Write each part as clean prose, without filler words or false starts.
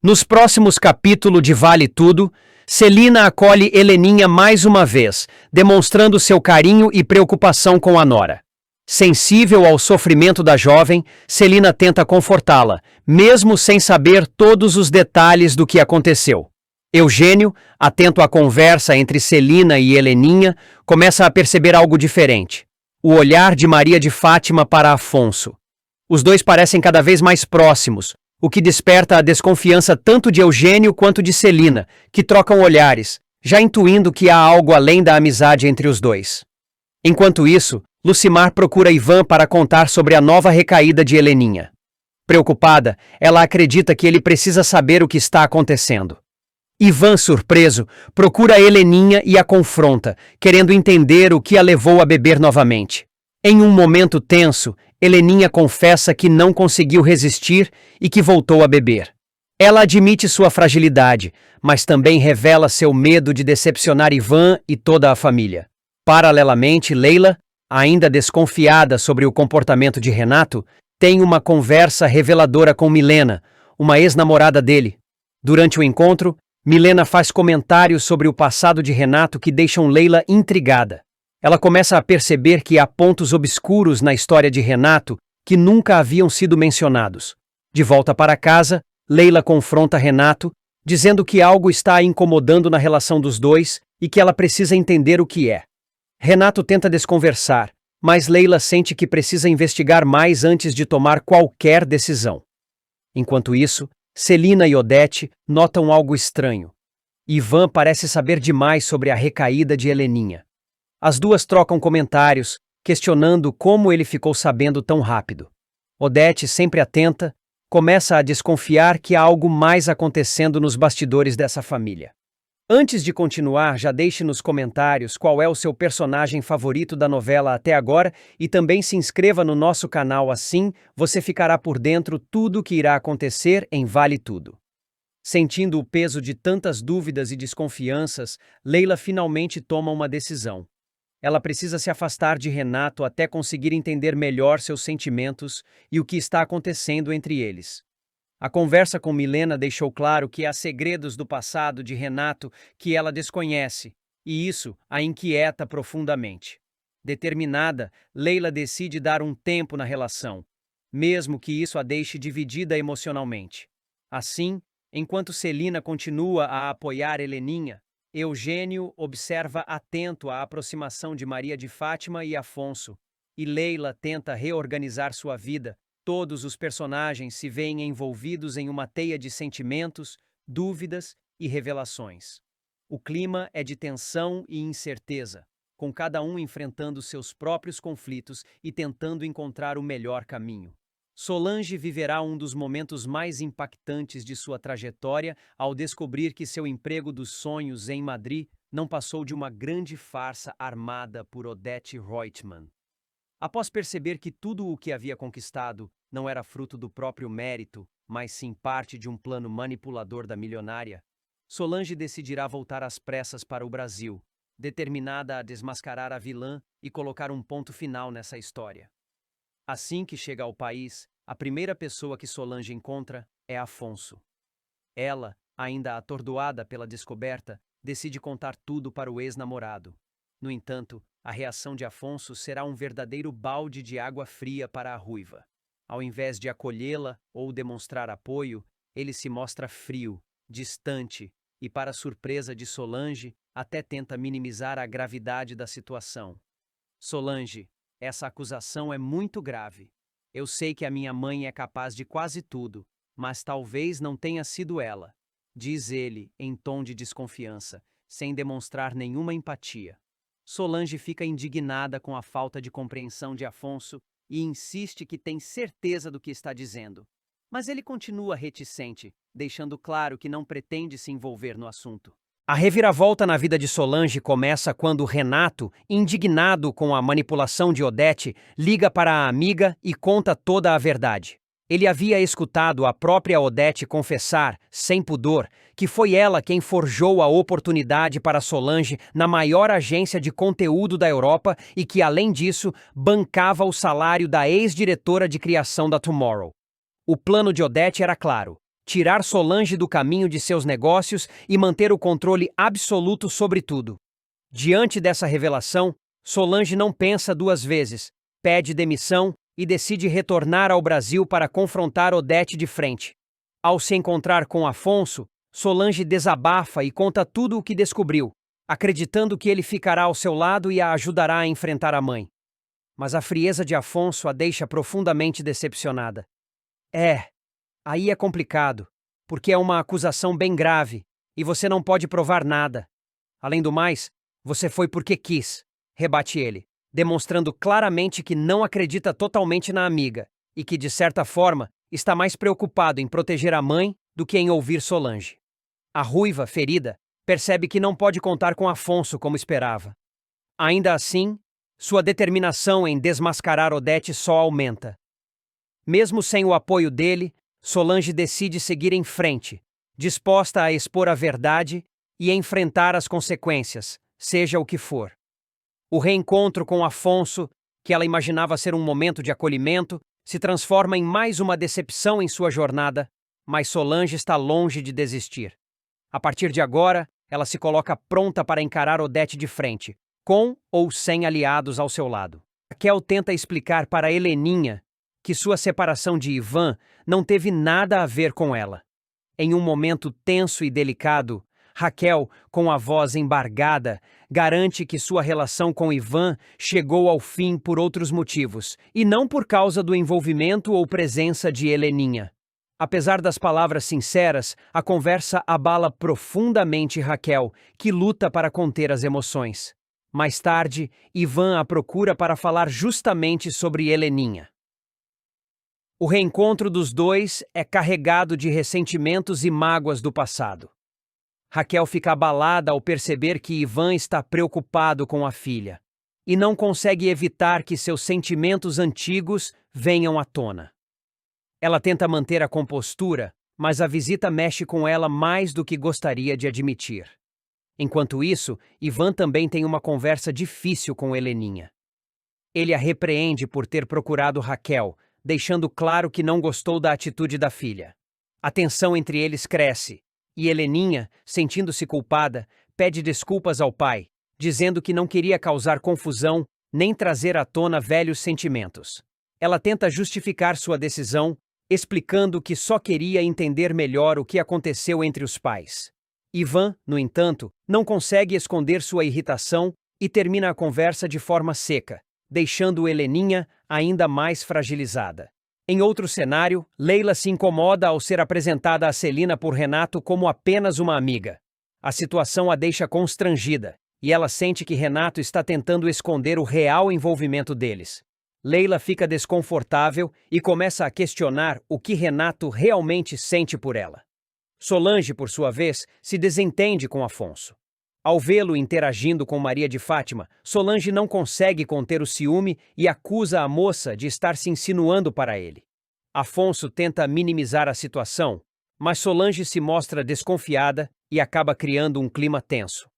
Nos próximos capítulos de Vale Tudo, Celina acolhe Heleninha mais uma vez, demonstrando seu carinho e preocupação com a nora. Sensível ao sofrimento da jovem, Celina tenta confortá-la, mesmo sem saber todos os detalhes do que aconteceu. Eugênio, atento à conversa entre Celina e Heleninha, começa a perceber algo diferente. O olhar de Maria de Fátima para Afonso. Os dois parecem cada vez mais próximos, o que desperta a desconfiança tanto de Eugênio quanto de Celina, que trocam olhares, já intuindo que há algo além da amizade entre os dois. Enquanto isso, Lucimar procura Ivan para contar sobre a nova recaída de Heleninha. Preocupada, ela acredita que ele precisa saber o que está acontecendo. Ivan, surpreso, procura Heleninha e a confronta, querendo entender o que a levou a beber novamente. Em um momento tenso, Heleninha confessa que não conseguiu resistir e que voltou a beber. Ela admite sua fragilidade, mas também revela seu medo de decepcionar Ivan e toda a família. Paralelamente, Leila, ainda desconfiada sobre o comportamento de Renato, tem uma conversa reveladora com Milena, uma ex-namorada dele. Durante o encontro, Milena faz comentários sobre o passado de Renato que deixam Leila intrigada. Ela começa a perceber que há pontos obscuros na história de Renato que nunca haviam sido mencionados. De volta para casa, Leila confronta Renato, dizendo que algo está a incomodando na relação dos dois e que ela precisa entender o que é. Renato tenta desconversar, mas Leila sente que precisa investigar mais antes de tomar qualquer decisão. Enquanto isso, Celina e Odete notam algo estranho. Ivan parece saber demais sobre a recaída de Heleninha. As duas trocam comentários, questionando como ele ficou sabendo tão rápido. Odete, sempre atenta, começa a desconfiar que há algo mais acontecendo nos bastidores dessa família. Antes de continuar, já deixe nos comentários qual é o seu personagem favorito da novela até agora e também se inscreva no nosso canal, assim você ficará por dentro tudo o que irá acontecer em Vale Tudo. Sentindo o peso de tantas dúvidas e desconfianças, Leila finalmente toma uma decisão. Ela precisa se afastar de Renato até conseguir entender melhor seus sentimentos e o que está acontecendo entre eles. A conversa com Milena deixou claro que há segredos do passado de Renato que ela desconhece, e isso a inquieta profundamente. Determinada, Leila decide dar um tempo na relação, mesmo que isso a deixe dividida emocionalmente. Assim, enquanto Celina continua a apoiar Heleninha, Eugênio observa atento a aproximação de Maria de Fátima e Afonso, e Leila tenta reorganizar sua vida. Todos os personagens se veem envolvidos em uma teia de sentimentos, dúvidas e revelações. O clima é de tensão e incerteza, com cada um enfrentando seus próprios conflitos e tentando encontrar o melhor caminho. Solange viverá um dos momentos mais impactantes de sua trajetória ao descobrir que seu emprego dos sonhos em Madrid não passou de uma grande farsa armada por Odete Reutemann. Após perceber que tudo o que havia conquistado não era fruto do próprio mérito, mas sim parte de um plano manipulador da milionária, Solange decidirá voltar às pressas para o Brasil, determinada a desmascarar a vilã e colocar um ponto final nessa história. Assim que chega ao país, a primeira pessoa que Solange encontra é Afonso. Ela, ainda atordoada pela descoberta, decide contar tudo para o ex-namorado. No entanto, a reação de Afonso será um verdadeiro balde de água fria para a ruiva. Ao invés de acolhê-la ou demonstrar apoio, ele se mostra frio, distante e, para surpresa de Solange, até tenta minimizar a gravidade da situação. Solange, essa acusação é muito grave. Eu sei que a minha mãe é capaz de quase tudo, mas talvez não tenha sido ela, diz ele em tom de desconfiança, sem demonstrar nenhuma empatia. Solange fica indignada com a falta de compreensão de Afonso e insiste que tem certeza do que está dizendo. Mas ele continua reticente, deixando claro que não pretende se envolver no assunto. A reviravolta na vida de Solange começa quando Renato, indignado com a manipulação de Odete, liga para a amiga e conta toda a verdade. Ele havia escutado a própria Odete confessar, sem pudor, que foi ela quem forjou a oportunidade para Solange na maior agência de conteúdo da Europa e que, além disso, bancava o salário da ex-diretora de criação da Tomorrow. O plano de Odete era claro: tirar Solange do caminho de seus negócios e manter o controle absoluto sobre tudo. Diante dessa revelação, Solange não pensa duas vezes, pede demissão e decide retornar ao Brasil para confrontar Odete de frente. Ao se encontrar com Afonso, Solange desabafa e conta tudo o que descobriu, acreditando que ele ficará ao seu lado e a ajudará a enfrentar a mãe. Mas a frieza de Afonso a deixa profundamente decepcionada. Aí é complicado, porque é uma acusação bem grave e você não pode provar nada. Além do mais, você foi porque quis, rebate ele, demonstrando claramente que não acredita totalmente na amiga e que, de certa forma, está mais preocupado em proteger a mãe do que em ouvir Solange. A ruiva, ferida, percebe que não pode contar com Afonso como esperava. Ainda assim, sua determinação em desmascarar Odete só aumenta. Mesmo sem o apoio dele, Solange decide seguir em frente, disposta a expor a verdade e enfrentar as consequências, seja o que for. O reencontro com Afonso, que ela imaginava ser um momento de acolhimento, se transforma em mais uma decepção em sua jornada, mas Solange está longe de desistir. A partir de agora, ela se coloca pronta para encarar Odete de frente, com ou sem aliados ao seu lado. Raquel tenta explicar para Heleninha que sua separação de Ivan não teve nada a ver com ela. Em um momento tenso e delicado, Raquel, com a voz embargada, garante que sua relação com Ivan chegou ao fim por outros motivos, e não por causa do envolvimento ou presença de Heleninha. Apesar das palavras sinceras, a conversa abala profundamente Raquel, que luta para conter as emoções. Mais tarde, Ivan a procura para falar justamente sobre Heleninha. O reencontro dos dois é carregado de ressentimentos e mágoas do passado. Raquel fica abalada ao perceber que Ivan está preocupado com a filha e não consegue evitar que seus sentimentos antigos venham à tona. Ela tenta manter a compostura, mas a visita mexe com ela mais do que gostaria de admitir. Enquanto isso, Ivan também tem uma conversa difícil com Heleninha. Ele a repreende por ter procurado Raquel, deixando claro que não gostou da atitude da filha. A tensão entre eles cresce, e Heleninha, sentindo-se culpada, pede desculpas ao pai, dizendo que não queria causar confusão nem trazer à tona velhos sentimentos. Ela tenta justificar sua decisão, explicando que só queria entender melhor o que aconteceu entre os pais. Ivan, no entanto, não consegue esconder sua irritação e termina a conversa de forma seca, deixando Heleninha ainda mais fragilizada. Em outro cenário, Leila se incomoda ao ser apresentada a Celina por Renato como apenas uma amiga. A situação a deixa constrangida, e ela sente que Renato está tentando esconder o real envolvimento deles. Leila fica desconfortável e começa a questionar o que Renato realmente sente por ela. Solange, por sua vez, se desentende com Afonso. Ao vê-lo interagindo com Maria de Fátima, Solange não consegue conter o ciúme e acusa a moça de estar se insinuando para ele. Afonso tenta minimizar a situação, mas Solange se mostra desconfiada e acaba criando um clima tenso.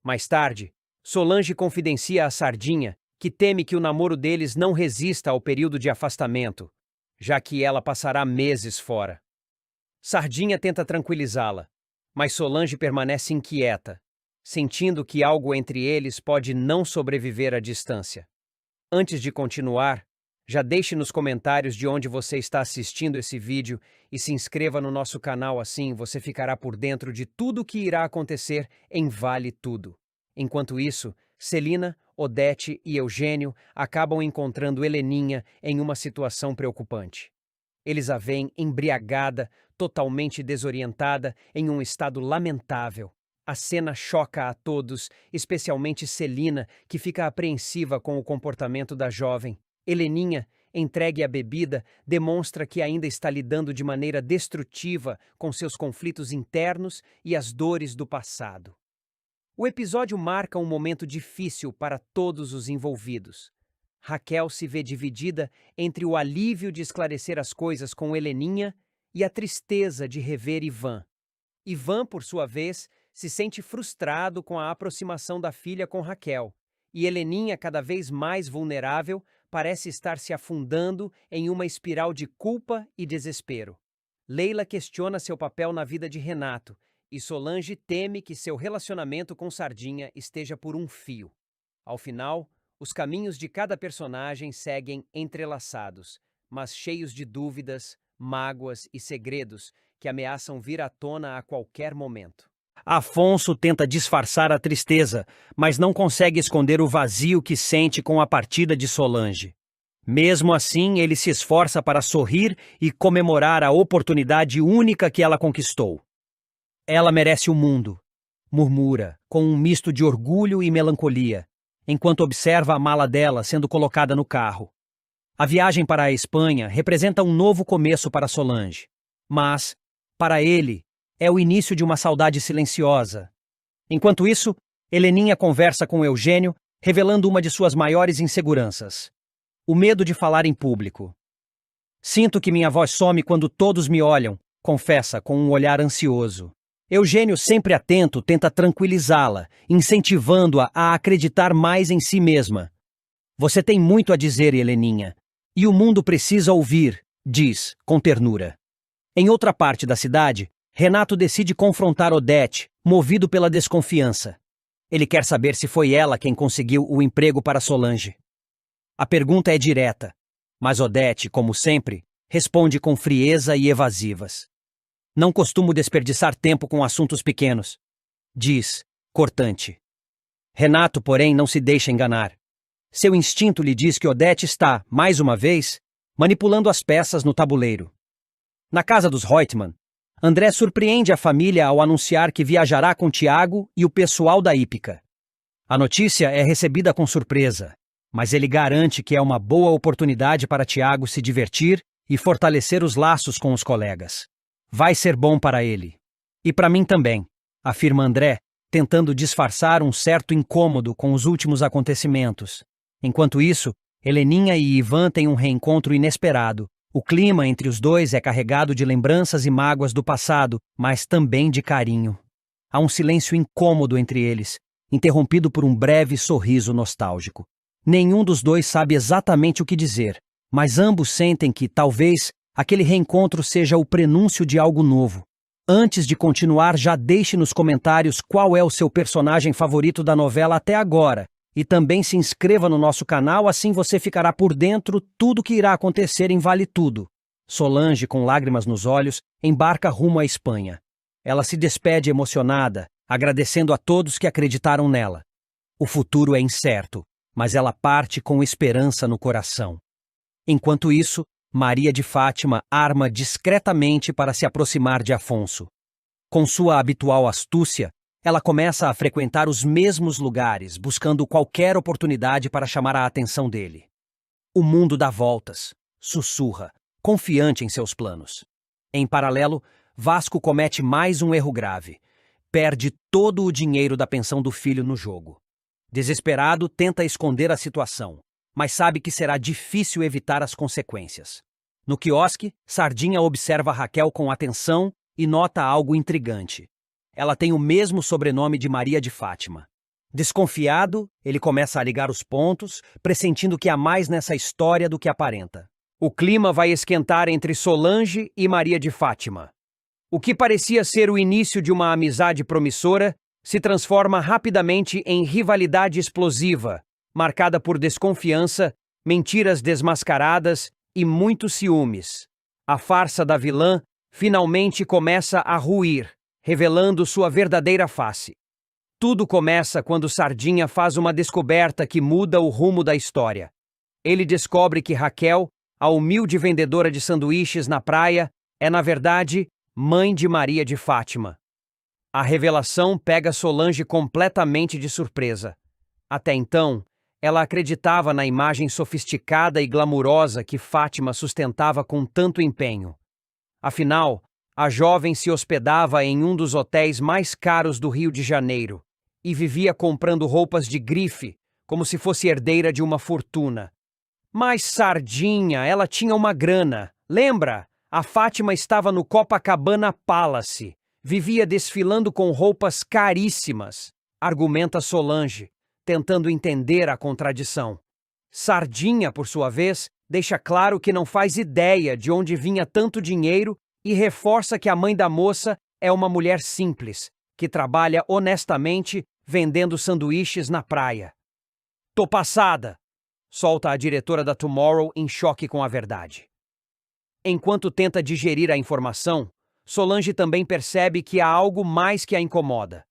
Mais tarde, Solange confidencia a Sardinha que teme que o namoro deles não resista ao período de afastamento, já que ela passará meses fora. Sardinha tenta tranquilizá-la, mas Solange permanece inquieta, sentindo que algo entre eles pode não sobreviver à distância. Antes de continuar, já deixe nos comentários de onde você está assistindo esse vídeo e se inscreva no nosso canal, assim você ficará por dentro de tudo o que irá acontecer em Vale Tudo. Enquanto isso, Celina, Odete e Eugênio acabam encontrando Heleninha em uma situação preocupante. Eles a veem embriagada, totalmente desorientada, em um estado lamentável. A cena choca a todos, especialmente Celina, que fica apreensiva com o comportamento da jovem. Heleninha, entregue à bebida, demonstra que ainda está lidando de maneira destrutiva com seus conflitos internos e as dores do passado. O episódio marca um momento difícil para todos os envolvidos. Raquel se vê dividida entre o alívio de esclarecer as coisas com Heleninha e a tristeza de rever Ivan. Ivan, por sua vez, se sente frustrado com a aproximação da filha com Raquel, e Heleninha, cada vez mais vulnerável, parece estar se afundando em uma espiral de culpa e desespero. Leila questiona seu papel na vida de Renato e Solange teme que seu relacionamento com Sardinha esteja por um fio. Ao final, os caminhos de cada personagem seguem entrelaçados, mas cheios de dúvidas, mágoas e segredos que ameaçam vir à tona a qualquer momento. Afonso tenta disfarçar a tristeza, mas não consegue esconder o vazio que sente com a partida de Solange. Mesmo assim, ele se esforça para sorrir e comemorar a oportunidade única que ela conquistou. Ela merece o mundo, murmura, com um misto de orgulho e melancolia, enquanto observa a mala dela sendo colocada no carro. A viagem para a Espanha representa um novo começo para Solange. Mas, para ele, é o início de uma saudade silenciosa. Enquanto isso, Heleninha conversa com Eugênio, revelando uma de suas maiores inseguranças: o medo de falar em público. Sinto que minha voz some quando todos me olham, confessa com um olhar ansioso. Eugênio, sempre atento, tenta tranquilizá-la, incentivando-a a acreditar mais em si mesma. Você tem muito a dizer, Heleninha, e o mundo precisa ouvir, diz, com ternura. Em outra parte da cidade, Renato decide confrontar Odete, movido pela desconfiança. Ele quer saber se foi ela quem conseguiu o emprego para Solange. A pergunta é direta, mas Odete, como sempre, responde com frieza e evasivas. Não costumo desperdiçar tempo com assuntos pequenos, diz, cortante. Renato, porém, não se deixa enganar. Seu instinto lhe diz que Odete está, mais uma vez, manipulando as peças no tabuleiro. Na casa dos Reutemann, André surpreende a família ao anunciar que viajará com Tiago e o pessoal da hípica. A notícia é recebida com surpresa, mas ele garante que é uma boa oportunidade para Tiago se divertir e fortalecer os laços com os colegas. Vai ser bom para ele. E para mim também, afirma André, tentando disfarçar um certo incômodo com os últimos acontecimentos. Enquanto isso, Heleninha e Ivan têm um reencontro inesperado. O clima entre os dois é carregado de lembranças e mágoas do passado, mas também de carinho. Há um silêncio incômodo entre eles, interrompido por um breve sorriso nostálgico. Nenhum dos dois sabe exatamente o que dizer, mas ambos sentem que, talvez, aquele reencontro seja o prenúncio de algo novo. Antes de continuar, já deixe nos comentários qual é o seu personagem favorito da novela até agora. E também se inscreva no nosso canal, assim você ficará por dentro tudo que irá acontecer em Vale Tudo. Solange, com lágrimas nos olhos, embarca rumo à Espanha. Ela se despede emocionada, agradecendo a todos que acreditaram nela. O futuro é incerto, mas ela parte com esperança no coração. Enquanto isso, Maria de Fátima arma discretamente para se aproximar de Afonso. Com sua habitual astúcia, ela começa a frequentar os mesmos lugares, buscando qualquer oportunidade para chamar a atenção dele. O mundo dá voltas, sussurra, confiante em seus planos. Em paralelo, Vasco comete mais um erro grave. Perde todo o dinheiro da pensão do filho no jogo. Desesperado, tenta esconder a situação, mas sabe que será difícil evitar as consequências. No quiosque, Sardinha observa Raquel com atenção e nota algo intrigante. Ela tem o mesmo sobrenome de Maria de Fátima. Desconfiado, ele começa a ligar os pontos, pressentindo que há mais nessa história do que aparenta. O clima vai esquentar entre Solange e Maria de Fátima. O que parecia ser o início de uma amizade promissora se transforma rapidamente em rivalidade explosiva, marcada por desconfiança, mentiras desmascaradas e muitos ciúmes. A farsa da vilã finalmente começa a ruir, revelando sua verdadeira face. Tudo começa quando Sardinha faz uma descoberta que muda o rumo da história. Ele descobre que Raquel, a humilde vendedora de sanduíches na praia, é, na verdade, mãe de Maria de Fátima. A revelação pega Solange completamente de surpresa. Até então, ela acreditava na imagem sofisticada e glamurosa que Fátima sustentava com tanto empenho. Afinal, a jovem se hospedava em um dos hotéis mais caros do Rio de Janeiro e vivia comprando roupas de grife, como se fosse herdeira de uma fortuna. Mas Sardinha, ela tinha uma grana. Lembra? A Fátima estava no Copacabana Palace. Vivia desfilando com roupas caríssimas, argumenta Solange, tentando entender a contradição. Sardinha, por sua vez, deixa claro que não faz ideia de onde vinha tanto dinheiro e reforça que a mãe da moça é uma mulher simples, que trabalha honestamente vendendo sanduíches na praia. Tô passada! Solta a diretora da Tomorrow em choque com a verdade. Enquanto tenta digerir a informação, Solange também percebe que há algo mais que a incomoda.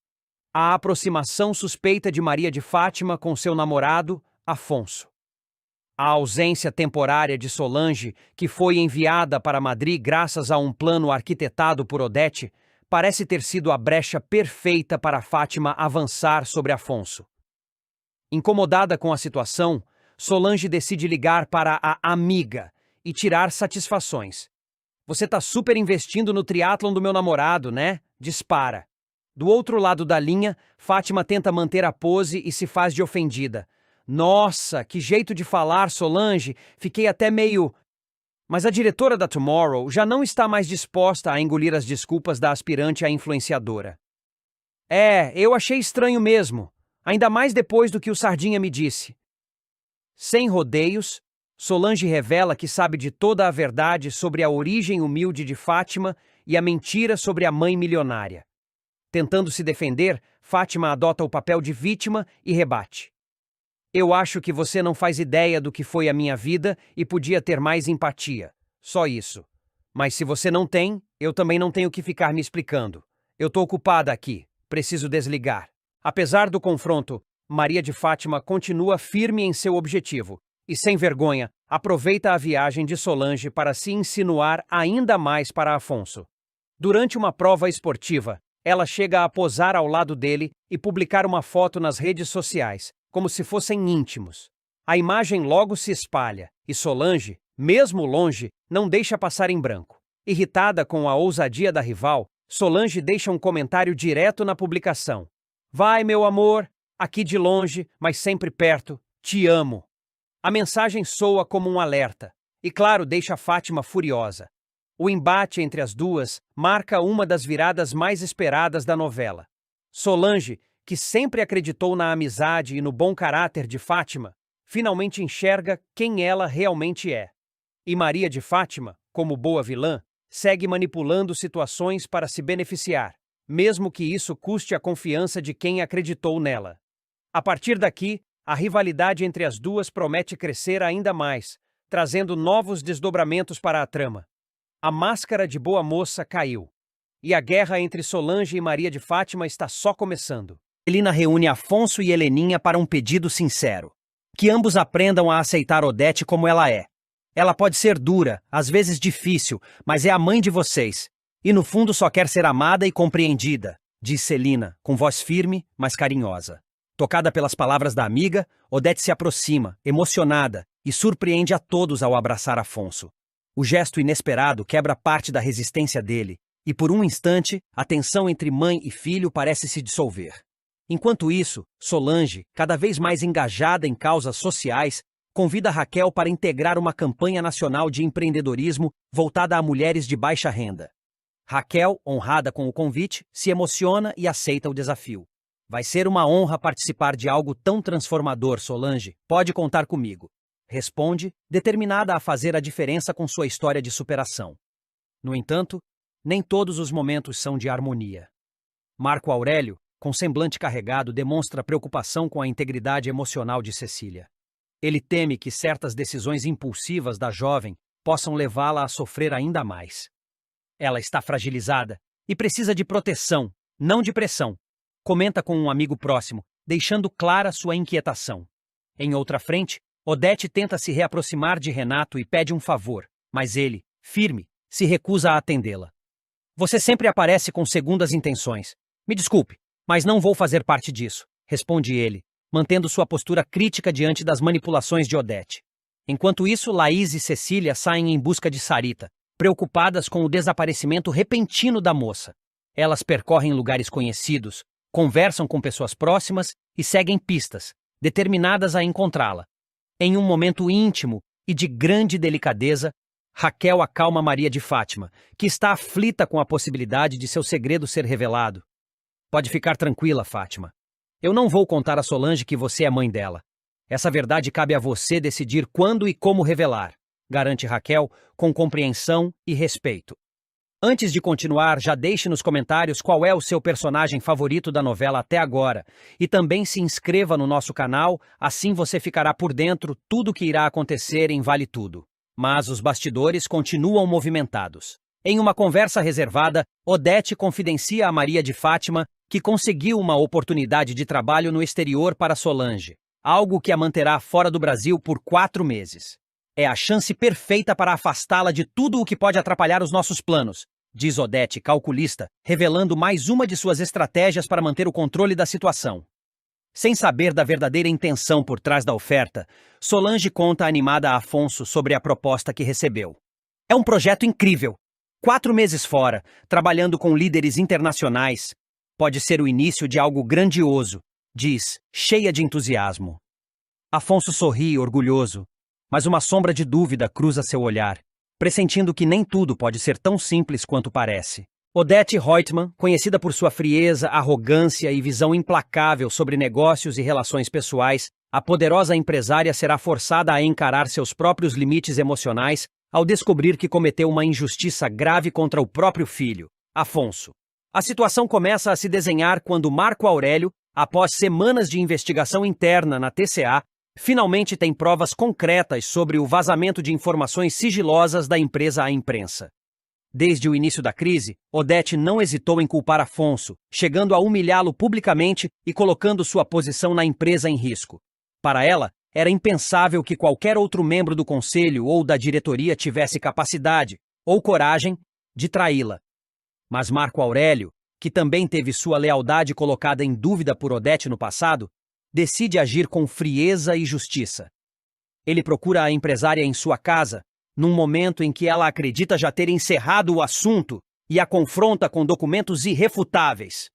A aproximação suspeita de Maria de Fátima com seu namorado, Afonso. A ausência temporária de Solange, que foi enviada para Madrid graças a um plano arquitetado por Odete, parece ter sido a brecha perfeita para Fátima avançar sobre Afonso. Incomodada com a situação, Solange decide ligar para a amiga e tirar satisfações. Você tá super investindo no triatlon do meu namorado, né? Dispara. Do outro lado da linha, Fátima tenta manter a pose e se faz de ofendida. Nossa, que jeito de falar, Solange, fiquei até meio... Mas a diretora da Tomorrow já não está mais disposta a engolir as desculpas da aspirante à influenciadora. Eu achei estranho mesmo, ainda mais depois do que o Sardinha me disse. Sem rodeios, Solange revela que sabe de toda a verdade sobre a origem humilde de Fátima e a mentira sobre a mãe milionária. Tentando se defender, Fátima adota o papel de vítima e rebate. Eu acho que você não faz ideia do que foi a minha vida e podia ter mais empatia. Só isso. Mas se você não tem, eu também não tenho que ficar me explicando. Eu tô ocupada aqui. Preciso desligar. Apesar do confronto, Maria de Fátima continua firme em seu objetivo e, sem vergonha, aproveita a viagem de Solange para se insinuar ainda mais para Afonso. Durante uma prova esportiva, ela chega a posar ao lado dele e publicar uma foto nas redes sociais, como se fossem íntimos. A imagem logo se espalha e Solange, mesmo longe, não deixa passar em branco. Irritada com a ousadia da rival, Solange deixa um comentário direto na publicação. Vai, meu amor, aqui de longe, mas sempre perto, te amo. A mensagem soa como um alerta e, claro, deixa Fátima furiosa. O embate entre as duas marca uma das viradas mais esperadas da novela. Solange, que sempre acreditou na amizade e no bom caráter de Fátima, finalmente enxerga quem ela realmente é. E Maria de Fátima, como boa vilã, segue manipulando situações para se beneficiar, mesmo que isso custe a confiança de quem acreditou nela. A partir daqui, a rivalidade entre as duas promete crescer ainda mais, trazendo novos desdobramentos para a trama. A máscara de boa moça caiu, e a guerra entre Solange e Maria de Fátima está só começando. Celina reúne Afonso e Heleninha para um pedido sincero. Que ambos aprendam a aceitar Odete como ela é. Ela pode ser dura, às vezes difícil, mas é a mãe de vocês. E no fundo só quer ser amada e compreendida, diz Celina, com voz firme, mas carinhosa. Tocada pelas palavras da amiga, Odete se aproxima, emocionada, e surpreende a todos ao abraçar Afonso. O gesto inesperado quebra parte da resistência dele, e por um instante, a tensão entre mãe e filho parece se dissolver. Enquanto isso, Solange, cada vez mais engajada em causas sociais, convida Raquel para integrar uma campanha nacional de empreendedorismo voltada a mulheres de baixa renda. Raquel, honrada com o convite, se emociona e aceita o desafio. Vai ser uma honra participar de algo tão transformador, Solange. Pode contar comigo. Responde, determinada a fazer a diferença com sua história de superação. No entanto, nem todos os momentos são de harmonia. Marco Aurélio, com semblante carregado, demonstra preocupação com a integridade emocional de Cecília. Ele teme que certas decisões impulsivas da jovem possam levá-la a sofrer ainda mais. Ela está fragilizada e precisa de proteção, não de pressão. Comenta com um amigo próximo, deixando clara sua inquietação. Em outra frente, Odete tenta se reaproximar de Renato e pede um favor, mas ele, firme, se recusa a atendê-la. Você sempre aparece com segundas intenções. Me desculpe, mas não vou fazer parte disso, responde ele, mantendo sua postura crítica diante das manipulações de Odete. Enquanto isso, Laís e Cecília saem em busca de Sarita, preocupadas com o desaparecimento repentino da moça. Elas percorrem lugares conhecidos, conversam com pessoas próximas e seguem pistas, determinadas a encontrá-la. Em um momento íntimo e de grande delicadeza, Raquel acalma Maria de Fátima, que está aflita com a possibilidade de seu segredo ser revelado. Pode ficar tranquila, Fátima. Eu não vou contar a Solange que você é mãe dela. Essa verdade cabe a você decidir quando e como revelar, garante Raquel com compreensão e respeito. Antes de continuar, já deixe nos comentários qual é o seu personagem favorito da novela até agora. E também se inscreva no nosso canal, assim você ficará por dentro tudo o que irá acontecer em Vale Tudo. Mas os bastidores continuam movimentados. Em uma conversa reservada, Odete confidencia a Maria de Fátima que conseguiu uma oportunidade de trabalho no exterior para Solange, algo que a manterá fora do Brasil por 4 meses. É a chance perfeita para afastá-la de tudo o que pode atrapalhar os nossos planos, diz Odete, calculista, revelando mais uma de suas estratégias para manter o controle da situação. Sem saber da verdadeira intenção por trás da oferta, Solange conta animada a Afonso sobre a proposta que recebeu. É um projeto incrível. 4 meses fora, trabalhando com líderes internacionais, pode ser o início de algo grandioso, diz, cheia de entusiasmo. Afonso sorri, orgulhoso, mas uma sombra de dúvida cruza seu olhar, pressentindo que nem tudo pode ser tão simples quanto parece. Odete Roitman, conhecida por sua frieza, arrogância e visão implacável sobre negócios e relações pessoais, a poderosa empresária será forçada a encarar seus próprios limites emocionais ao descobrir que cometeu uma injustiça grave contra o próprio filho, Afonso. A situação começa a se desenhar quando Marco Aurélio, após semanas de investigação interna na TCA, finalmente tem provas concretas sobre o vazamento de informações sigilosas da empresa à imprensa. Desde o início da crise, Odete não hesitou em culpar Afonso, chegando a humilhá-lo publicamente e colocando sua posição na empresa em risco. Para ela, era impensável que qualquer outro membro do conselho ou da diretoria tivesse capacidade ou coragem de traí-la. Mas Marco Aurélio, que também teve sua lealdade colocada em dúvida por Odete no passado, decide agir com frieza e justiça. Ele procura a empresária em sua casa, num momento em que ela acredita já ter encerrado o assunto e a confronta com documentos irrefutáveis.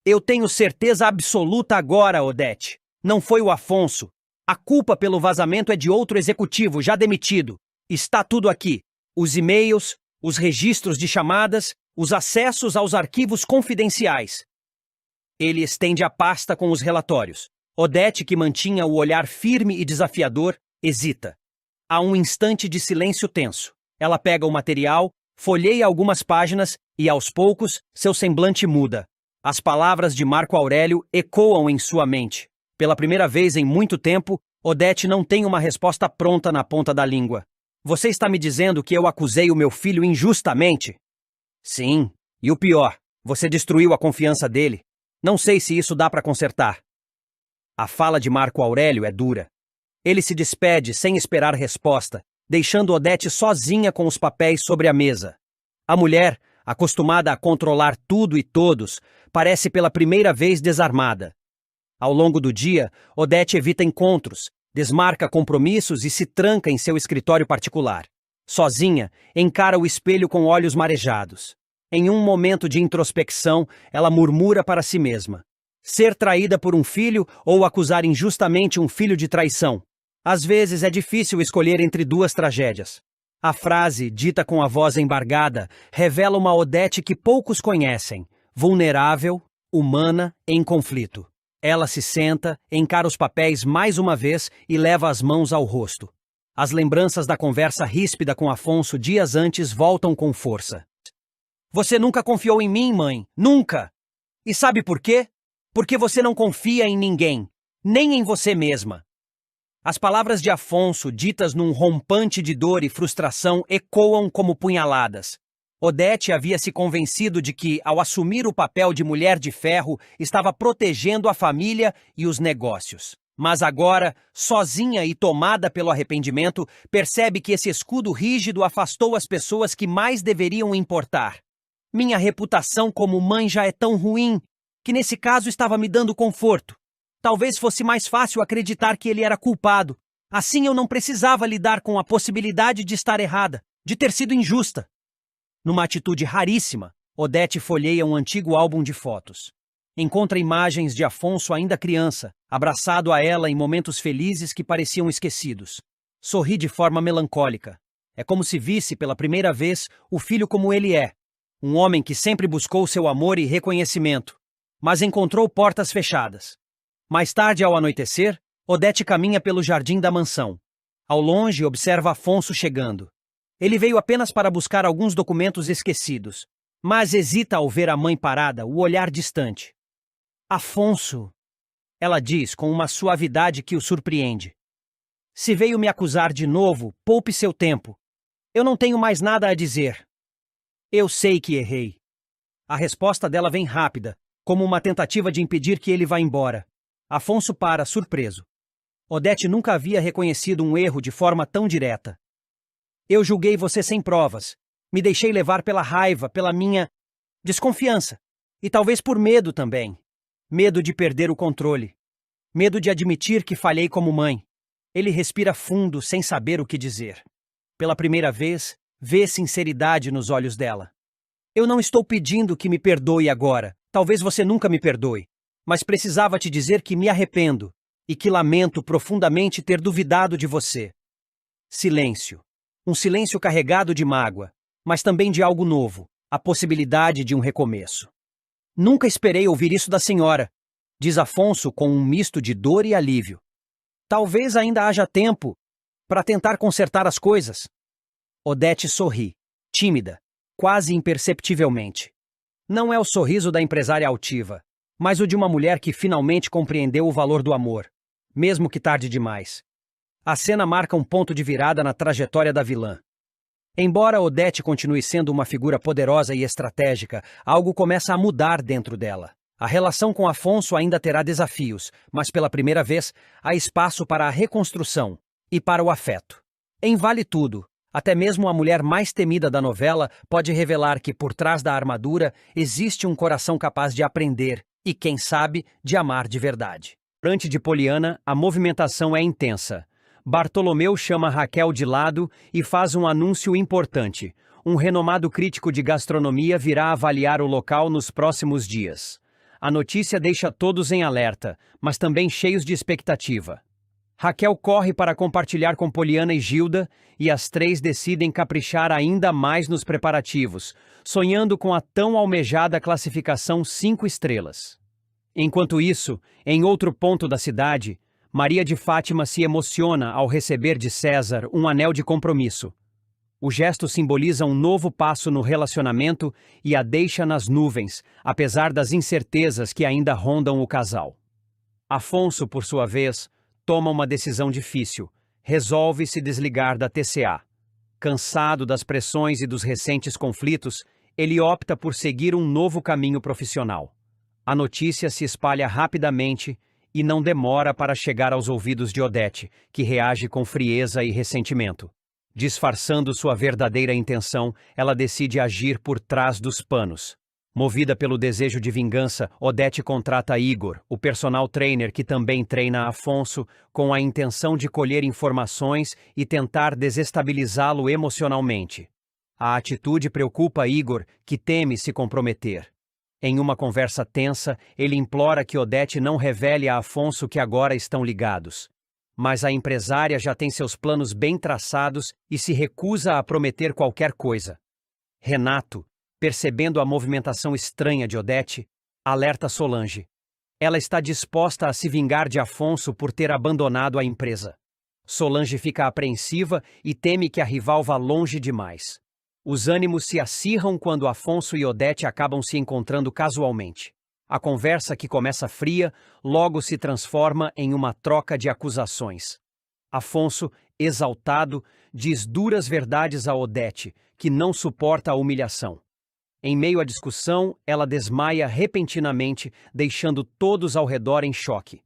Eu tenho certeza absoluta agora, Odete. Não foi o Afonso. A culpa pelo vazamento é de outro executivo já demitido. Está tudo aqui. Os e-mails, os registros de chamadas, os acessos aos arquivos confidenciais. Ele estende a pasta com os relatórios. Odete, que mantinha o olhar firme e desafiador, hesita. Há um instante de silêncio tenso. Ela pega o material, folheia algumas páginas e, aos poucos, seu semblante muda. As palavras de Marco Aurélio ecoam em sua mente. Pela primeira vez em muito tempo, Odete não tem uma resposta pronta na ponta da língua. Você está me dizendo que eu acusei o meu filho injustamente? Sim, e o pior, você destruiu a confiança dele. Não sei se isso dá para consertar. A fala de Marco Aurélio é dura. Ele se despede sem esperar resposta, deixando Odete sozinha com os papéis sobre a mesa. A mulher, acostumada a controlar tudo e todos, parece pela primeira vez desarmada. Ao longo do dia, Odete evita encontros, desmarca compromissos e se tranca em seu escritório particular. Sozinha, encara o espelho com olhos marejados. Em um momento de introspecção, ela murmura para si mesma: ser traída por um filho ou acusar injustamente um filho de traição? Às vezes é difícil escolher entre duas tragédias. A frase, dita com a voz embargada, revela uma Odete que poucos conhecem, vulnerável, humana, em conflito. Ela se senta, encara os papéis mais uma vez e leva as mãos ao rosto. As lembranças da conversa ríspida com Afonso dias antes voltam com força. Você nunca confiou em mim, mãe. Nunca! E sabe por quê? Porque você não confia em ninguém, nem em você mesma. As palavras de Afonso, ditas num rompante de dor e frustração, ecoam como punhaladas. Odete havia se convencido de que, ao assumir o papel de mulher de ferro, estava protegendo a família e os negócios. Mas agora, sozinha e tomada pelo arrependimento, percebe que esse escudo rígido afastou as pessoas que mais deveriam importar. Minha reputação como mãe já é tão ruim, que nesse caso estava me dando conforto. Talvez fosse mais fácil acreditar que ele era culpado. Assim eu não precisava lidar com a possibilidade de estar errada, de ter sido injusta. Numa atitude raríssima, Odete folheia um antigo álbum de fotos. Encontra imagens de Afonso ainda criança, abraçado a ela em momentos felizes que pareciam esquecidos. Sorri de forma melancólica. É como se visse pela primeira vez o filho como ele é. Um homem que sempre buscou seu amor e reconhecimento, mas encontrou portas fechadas. Mais tarde, ao anoitecer, Odete caminha pelo jardim da mansão. Ao longe, observa Afonso chegando. Ele veio apenas para buscar alguns documentos esquecidos, mas hesita ao ver a mãe parada, o olhar distante. Afonso, ela diz com uma suavidade que o surpreende. Se veio me acusar de novo, poupe seu tempo. Eu não tenho mais nada a dizer. Eu sei que errei. A resposta dela vem rápida, como uma tentativa de impedir que ele vá embora. Afonso para, surpreso. Odete nunca havia reconhecido um erro de forma tão direta. Eu julguei você sem provas. Me deixei levar pela raiva, pela minha desconfiança. E talvez por medo também. Medo de perder o controle. Medo de admitir que falhei como mãe. Ele respira fundo, sem saber o que dizer. Pela primeira vez, vê sinceridade nos olhos dela. Eu não estou pedindo que me perdoe agora. Talvez você nunca me perdoe. Mas precisava te dizer que me arrependo e que lamento profundamente ter duvidado de você. Silêncio. Um silêncio carregado de mágoa, mas também de algo novo, a possibilidade de um recomeço. Nunca esperei ouvir isso da senhora, diz Afonso com um misto de dor e alívio. Talvez ainda haja tempo para tentar consertar as coisas. Odete sorri, tímida, quase imperceptivelmente. Não é o sorriso da empresária altiva, mas o de uma mulher que finalmente compreendeu o valor do amor, mesmo que tarde demais. A cena marca um ponto de virada na trajetória da vilã. Embora Odete continue sendo uma figura poderosa e estratégica, algo começa a mudar dentro dela. A relação com Afonso ainda terá desafios, mas pela primeira vez há espaço para a reconstrução e para o afeto. Em Vale Tudo, até mesmo a mulher mais temida da novela pode revelar que por trás da armadura existe um coração capaz de aprender e, quem sabe, de amar de verdade. Diante de Poliana, a movimentação é intensa. Bartolomeu chama Raquel de lado e faz um anúncio importante. Um renomado crítico de gastronomia virá avaliar o local nos próximos dias. A notícia deixa todos em alerta, mas também cheios de expectativa. Raquel corre para compartilhar com Poliana e Gilda, e as três decidem caprichar ainda mais nos preparativos, sonhando com a tão almejada classificação 5 estrelas. Enquanto isso, em outro ponto da cidade, Maria de Fátima se emociona ao receber de César um anel de compromisso. O gesto simboliza um novo passo no relacionamento e a deixa nas nuvens, apesar das incertezas que ainda rondam o casal. Afonso, por sua vez, toma uma decisão difícil. Resolve se desligar da TCA. Cansado das pressões e dos recentes conflitos, ele opta por seguir um novo caminho profissional. A notícia se espalha rapidamente e não demora para chegar aos ouvidos de Odete, que reage com frieza e ressentimento. Disfarçando sua verdadeira intenção, ela decide agir por trás dos panos. Movida pelo desejo de vingança, Odete contrata Igor, o personal trainer que também treina Afonso, com a intenção de colher informações e tentar desestabilizá-lo emocionalmente. A atitude preocupa Igor, que teme se comprometer. Em uma conversa tensa, ele implora que Odete não revele a Afonso que agora estão ligados. Mas a empresária já tem seus planos bem traçados e se recusa a prometer qualquer coisa. Renato, percebendo a movimentação estranha de Odete, alerta Solange. Ela está disposta a se vingar de Afonso por ter abandonado a empresa. Solange fica apreensiva e teme que a rival vá longe demais. Os ânimos se acirram quando Afonso e Odete acabam se encontrando casualmente. A conversa, que começa fria, logo se transforma em uma troca de acusações. Afonso, exaltado, diz duras verdades a Odete, que não suporta a humilhação. Em meio à discussão, ela desmaia repentinamente, deixando todos ao redor em choque.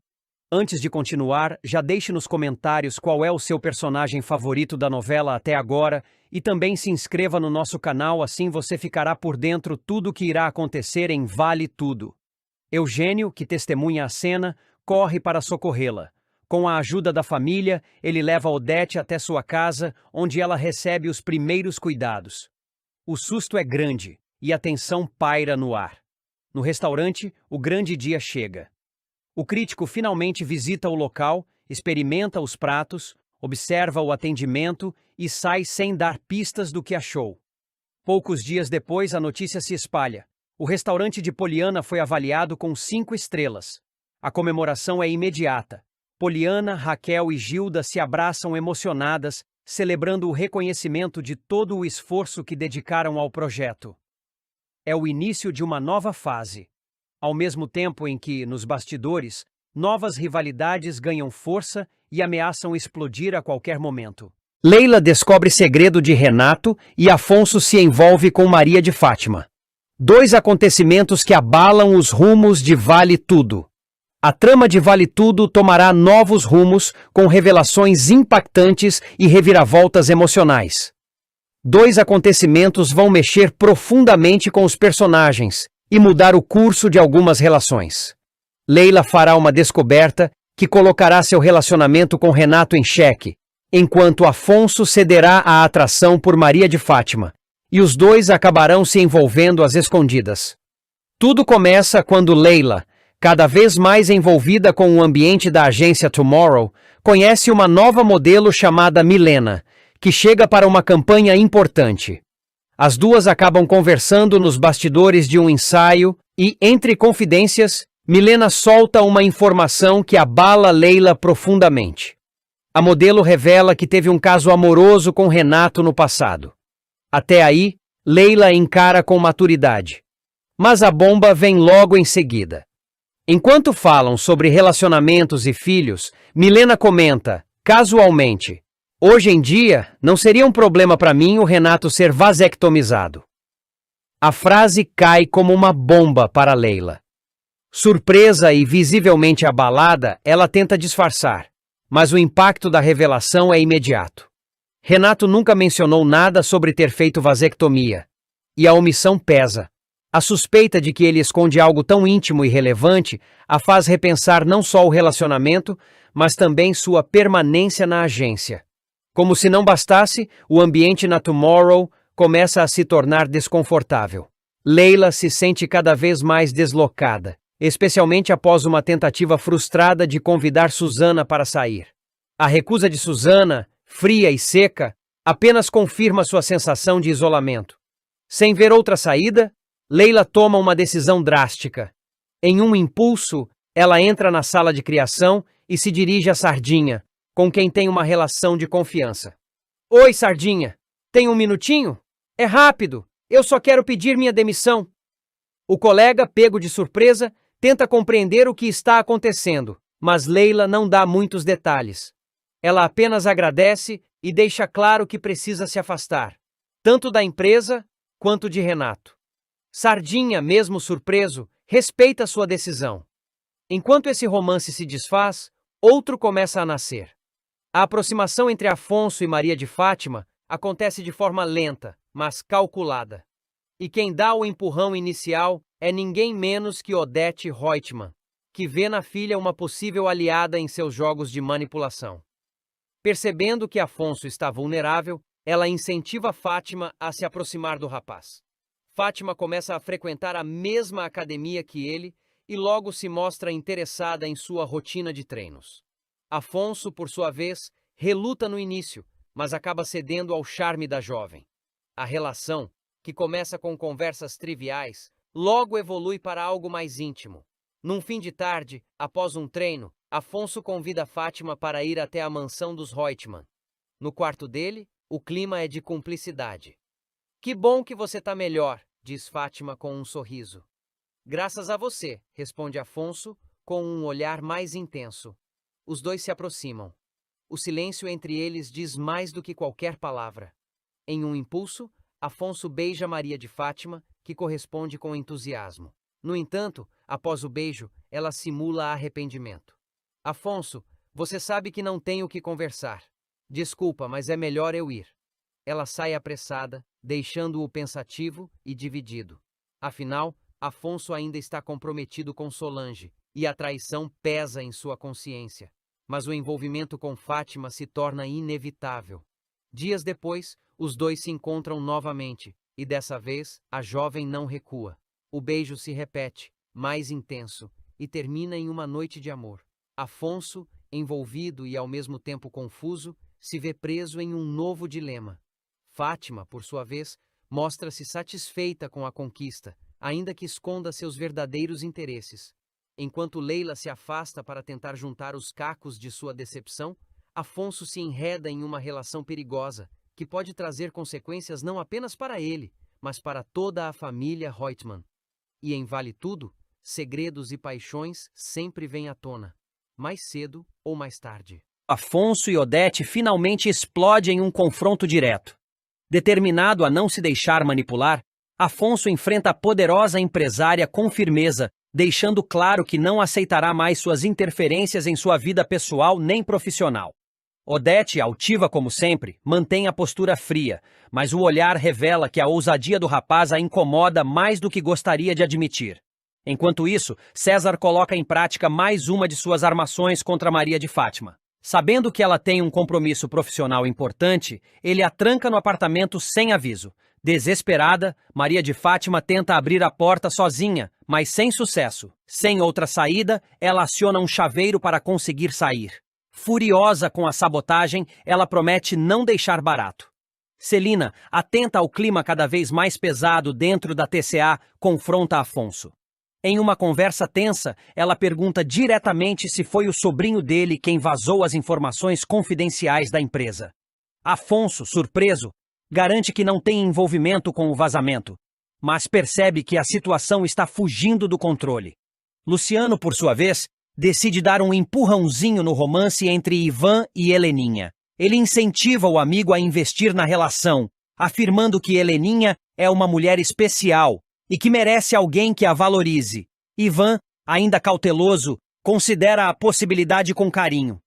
Antes de continuar, já deixe nos comentários qual é o seu personagem favorito da novela até agora e também se inscreva no nosso canal, assim você ficará por dentro tudo o que irá acontecer em Vale Tudo. Eugênio, que testemunha a cena, corre para socorrê-la. Com a ajuda da família, ele leva Odete até sua casa, onde ela recebe os primeiros cuidados. O susto é grande e a tensão paira no ar. No restaurante, o grande dia chega. O crítico finalmente visita o local, experimenta os pratos, observa o atendimento e sai sem dar pistas do que achou. Poucos dias depois, a notícia se espalha. O restaurante de Poliana foi avaliado com 5 estrelas. A comemoração é imediata. Poliana, Raquel e Gilda se abraçam emocionadas celebrando o reconhecimento de todo o esforço que dedicaram ao projeto. É o início de uma nova fase, ao mesmo tempo em que, nos bastidores, novas rivalidades ganham força e ameaçam explodir a qualquer momento. Leila descobre segredo de Renato e Afonso se envolve com Maria de Fátima. Dois acontecimentos que abalam os rumos de Vale Tudo. A trama de Vale Tudo tomará novos rumos com revelações impactantes e reviravoltas emocionais. Dois acontecimentos vão mexer profundamente com os personagens e mudar o curso de algumas relações. Leila fará uma descoberta que colocará seu relacionamento com Renato em xeque, enquanto Afonso cederá à atração por Maria de Fátima, e os dois acabarão se envolvendo às escondidas. Tudo começa quando Leila, cada vez mais envolvida com o ambiente da agência Tomorrow, conhece uma nova modelo chamada Milena, que chega para uma campanha importante. As duas acabam conversando nos bastidores de um ensaio e, entre confidências, Milena solta uma informação que abala Leila profundamente. A modelo revela que teve um caso amoroso com Renato no passado. Até aí, Leila encara com maturidade. Mas a bomba vem logo em seguida. Enquanto falam sobre relacionamentos e filhos, Milena comenta, casualmente: "Hoje em dia, não seria um problema para mim o Renato ser vasectomizado." A frase cai como uma bomba para Leila. Surpresa e visivelmente abalada, ela tenta disfarçar, mas o impacto da revelação é imediato. Renato nunca mencionou nada sobre ter feito vasectomia, e a omissão pesa. A suspeita de que ele esconde algo tão íntimo e relevante a faz repensar não só o relacionamento, mas também sua permanência na agência. Como se não bastasse, o ambiente na Tomorrow começa a se tornar desconfortável. Leila se sente cada vez mais deslocada, especialmente após uma tentativa frustrada de convidar Susana para sair. A recusa de Susana, fria e seca, apenas confirma sua sensação de isolamento. Sem ver outra saída, Leila toma uma decisão drástica. Em um impulso, ela entra na sala de criação e se dirige a Sardinha, com quem tem uma relação de confiança. "Oi, Sardinha. Tem um minutinho? É rápido. Eu só quero pedir minha demissão." O colega, pego de surpresa, tenta compreender o que está acontecendo, mas Leila não dá muitos detalhes. Ela apenas agradece e deixa claro que precisa se afastar, tanto da empresa quanto de Renato. Sardinha, mesmo surpreso, respeita sua decisão. Enquanto esse romance se desfaz, outro começa a nascer. A aproximação entre Afonso e Maria de Fátima acontece de forma lenta, mas calculada. E quem dá o empurrão inicial é ninguém menos que Odete Reutemann, que vê na filha uma possível aliada em seus jogos de manipulação. Percebendo que Afonso está vulnerável, ela incentiva Fátima a se aproximar do rapaz. Fátima começa a frequentar a mesma academia que ele e logo se mostra interessada em sua rotina de treinos. Afonso, por sua vez, reluta no início, mas acaba cedendo ao charme da jovem. A relação, que começa com conversas triviais, logo evolui para algo mais íntimo. Num fim de tarde, após um treino, Afonso convida Fátima para ir até a mansão dos Reutemann. No quarto dele, o clima é de cumplicidade. "Que bom que você tá melhor", diz Fátima com um sorriso. "Graças a você", responde Afonso, com um olhar mais intenso. Os dois se aproximam. O silêncio entre eles diz mais do que qualquer palavra. Em um impulso, Afonso beija Maria de Fátima, que corresponde com entusiasmo. No entanto, após o beijo, ela simula arrependimento. "Afonso, você sabe que não tenho o que conversar. Desculpa, mas é melhor eu ir." Ela sai apressada, deixando-o pensativo e dividido. Afinal, Afonso ainda está comprometido com Solange, e a traição pesa em sua consciência. Mas o envolvimento com Fátima se torna inevitável. Dias depois, os dois se encontram novamente, e dessa vez, a jovem não recua. O beijo se repete, mais intenso, e termina em uma noite de amor. Afonso, envolvido e ao mesmo tempo confuso, se vê preso em um novo dilema. Fátima, por sua vez, mostra-se satisfeita com a conquista, ainda que esconda seus verdadeiros interesses. Enquanto Leila se afasta para tentar juntar os cacos de sua decepção, Afonso se enreda em uma relação perigosa, que pode trazer consequências não apenas para ele, mas para toda a família Reutemann. E em Vale Tudo, segredos e paixões sempre vêm à tona, mais cedo ou mais tarde. Afonso e Odete finalmente explodem em um confronto direto. Determinado a não se deixar manipular, Afonso enfrenta a poderosa empresária com firmeza, deixando claro que não aceitará mais suas interferências em sua vida pessoal nem profissional. Odete, altiva como sempre, mantém a postura fria, mas o olhar revela que a ousadia do rapaz a incomoda mais do que gostaria de admitir. Enquanto isso, César coloca em prática mais uma de suas armações contra Maria de Fátima. Sabendo que ela tem um compromisso profissional importante, ele a tranca no apartamento sem aviso. Desesperada, Maria de Fátima tenta abrir a porta sozinha, mas sem sucesso. Sem outra saída, ela aciona um chaveiro para conseguir sair. Furiosa com a sabotagem, ela promete não deixar barato. Celina, atenta ao clima cada vez mais pesado dentro da TCA, confronta Afonso. Em uma conversa tensa, ela pergunta diretamente se foi o sobrinho dele quem vazou as informações confidenciais da empresa. Afonso, surpreso, garante que não tem envolvimento com o vazamento, mas percebe que a situação está fugindo do controle. Luciano, por sua vez, decide dar um empurrãozinho no romance entre Ivan e Heleninha. Ele incentiva o amigo a investir na relação, afirmando que Heleninha é uma mulher especial e que merece alguém que a valorize. Ivan, ainda cauteloso, considera a possibilidade com carinho.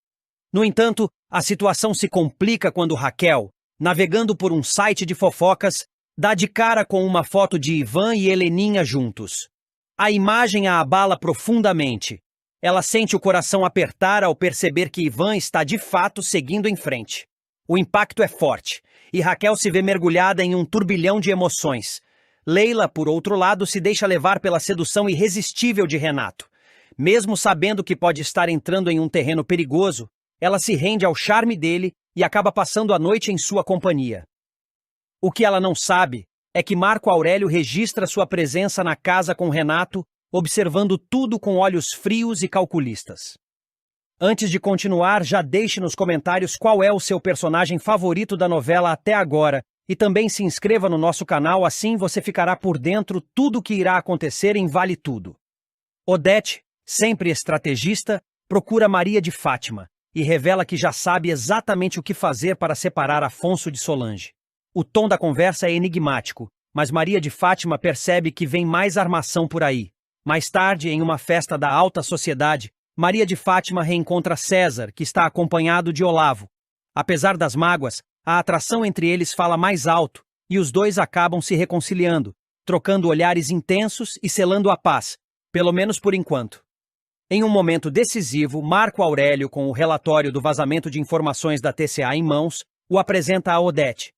No entanto, a situação se complica quando Raquel, navegando por um site de fofocas, dá de cara com uma foto de Ivan e Heleninha juntos. A imagem a abala profundamente. Ela sente o coração apertar ao perceber que Ivan está de fato seguindo em frente. O impacto é forte, e Raquel se vê mergulhada em um turbilhão de emoções. Leila, por outro lado, se deixa levar pela sedução irresistível de Renato. Mesmo sabendo que pode estar entrando em um terreno perigoso, ela se rende ao charme dele e acaba passando a noite em sua companhia. O que ela não sabe é que Marco Aurélio registra sua presença na casa com Renato, observando tudo com olhos frios e calculistas. Antes de continuar, já deixe nos comentários qual é o seu personagem favorito da novela até agora e também se inscreva no nosso canal, assim você ficará por dentro tudo o que irá acontecer em Vale Tudo. Odete, sempre estrategista, procura Maria de Fátima e revela que já sabe exatamente o que fazer para separar Afonso de Solange. O tom da conversa é enigmático, mas Maria de Fátima percebe que vem mais armação por aí. Mais tarde, em uma festa da alta sociedade, Maria de Fátima reencontra César, que está acompanhado de Olavo. Apesar das mágoas, a atração entre eles fala mais alto, e os dois acabam se reconciliando, trocando olhares intensos e selando a paz, pelo menos por enquanto. Em um momento decisivo, Marco Aurélio, com o relatório do vazamento de informações da TCA em mãos, o apresenta a Odete.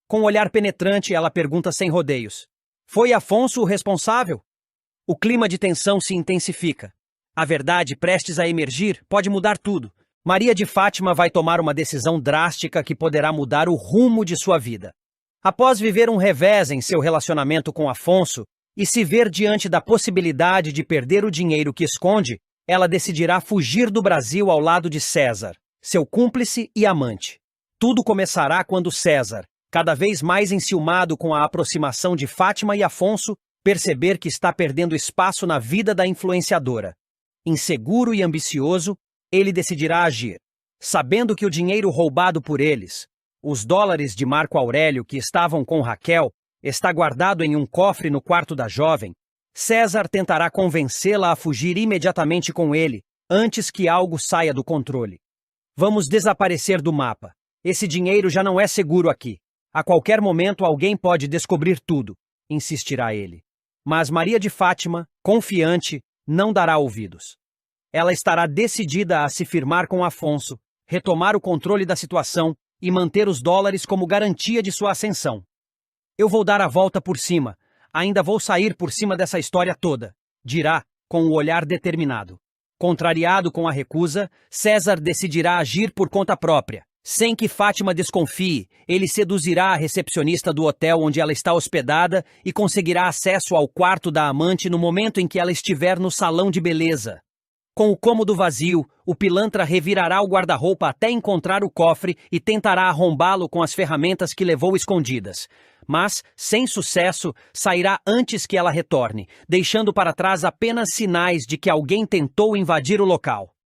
Com um olhar penetrante, ela pergunta sem rodeios: "Foi Afonso o responsável?" O clima de tensão se intensifica. A verdade, prestes a emergir, pode mudar tudo. Maria de Fátima vai tomar uma decisão drástica que poderá mudar o rumo de sua vida. Após viver um revés em seu relacionamento com Afonso e se ver diante da possibilidade de perder o dinheiro que esconde, ela decidirá fugir do Brasil ao lado de César, seu cúmplice e amante. Tudo começará quando César, cada vez mais enciumado com a aproximação de Fátima e Afonso, perceber que está perdendo espaço na vida da influenciadora. Inseguro e ambicioso, ele decidirá agir. Sabendo que o dinheiro roubado por eles, os dólares de Marco Aurélio que estavam com Raquel, está guardado em um cofre no quarto da jovem, César tentará convencê-la a fugir imediatamente com ele, antes que algo saia do controle. "Vamos desaparecer do mapa. Esse dinheiro já não é seguro aqui. A qualquer momento alguém pode descobrir tudo", insistirá ele. Mas Maria de Fátima, confiante, não dará ouvidos. Ela estará decidida a se firmar com Afonso, retomar o controle da situação e manter os dólares como garantia de sua ascensão. "Eu vou dar a volta por cima, ainda vou sair por cima dessa história toda", dirá, com o olhar determinado. Contrariado com a recusa, César decidirá agir por conta própria. Sem que Fátima desconfie, ele seduzirá a recepcionista do hotel onde ela está hospedada e conseguirá acesso ao quarto da amante no momento em que ela estiver no salão de beleza. Com o cômodo vazio, o pilantra revirará o guarda-roupa até encontrar o cofre e tentará arrombá-lo com as ferramentas que levou escondidas. Mas, sem sucesso, sairá antes que ela retorne, deixando para trás apenas sinais de que alguém tentou invadir o local.